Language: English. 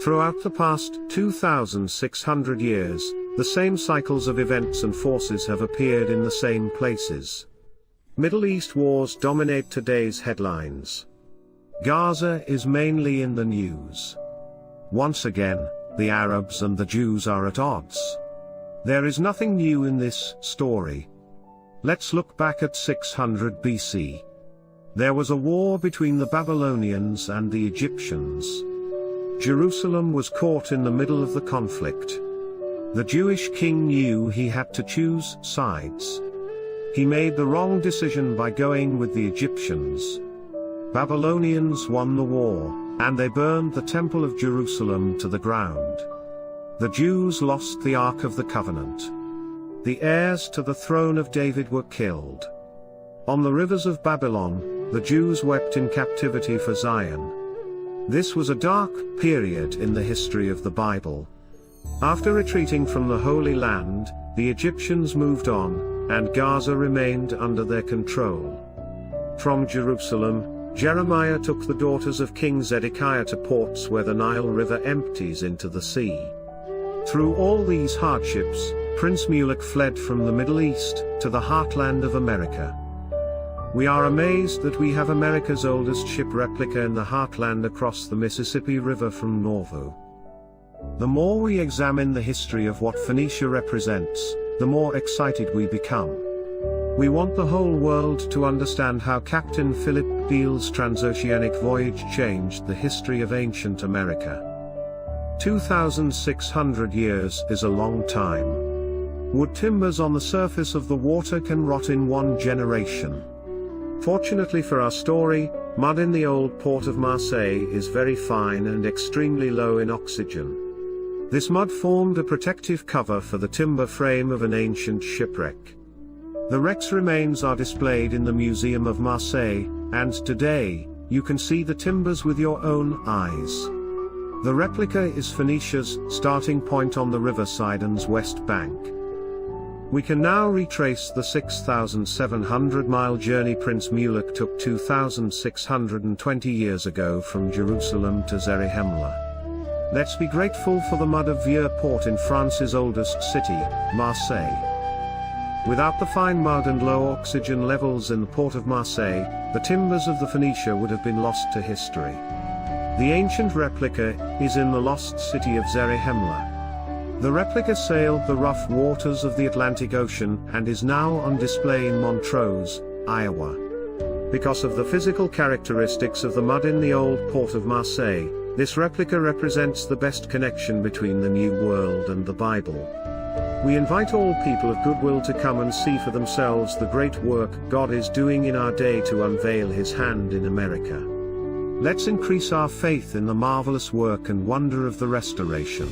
Throughout the past 2,600 years, the same cycles of events and forces have appeared in the same places. Middle East wars dominate today's headlines. Gaza is mainly in the news. Once again, the Arabs and the Jews are at odds. There is nothing new in this story. Let's look back at 600 BC. There was a war between the Babylonians and the Egyptians. Jerusalem was caught in the middle of the conflict. The Jewish king knew he had to choose sides. He made the wrong decision by going with the Egyptians. Babylonians won the war, and they burned the Temple of Jerusalem to the ground. The Jews lost the Ark of the Covenant. The heirs to the throne of David were killed. On the rivers of Babylon, the Jews wept in captivity for Zion. This was a dark period in the history of the Bible. After retreating from the Holy Land, the Egyptians moved on, and Gaza remained under their control. From Jerusalem, Jeremiah took the daughters of King Zedekiah to ports where the Nile River empties into the sea. Through all these hardships, Prince Mulek fled from the Middle East to the heartland of America. We are amazed that we have America's oldest ship replica in the heartland across the Mississippi River from Nauvoo. The more we examine the history of what Phoenicia represents, the more excited we become. We want the whole world to understand how Captain Philip Beale's transoceanic voyage changed the history of ancient America. 2,600 years is a long time. Wood timbers on the surface of the water can rot in one generation. Fortunately for our story, mud in the old port of Marseille is very fine and extremely low in oxygen. This mud formed a protective cover for the timber frame of an ancient shipwreck. The wreck's remains are displayed in the Museum of Marseille, and today, you can see the timbers with your own eyes. The replica is Phoenicia's starting point on the River Sidon's west bank. We can now retrace the 6,700-mile journey Prince Mulek took 2,620 years ago from Jerusalem to Zarahemla. Let's be grateful for the mud of Vieux port in France's oldest city, Marseille. Without the fine mud and low oxygen levels in the port of Marseille, the timbers of the Phoenicia would have been lost to history. The ancient replica is in the lost city of Zarahemla. The replica sailed the rough waters of the Atlantic Ocean and is now on display in Montrose, Iowa. Because of the physical characteristics of the mud in the old port of Marseille, this replica represents the best connection between the New World and the Bible. We invite all people of goodwill to come and see for themselves the great work God is doing in our day to unveil His hand in America. Let's increase our faith in the marvelous work and wonder of the restoration.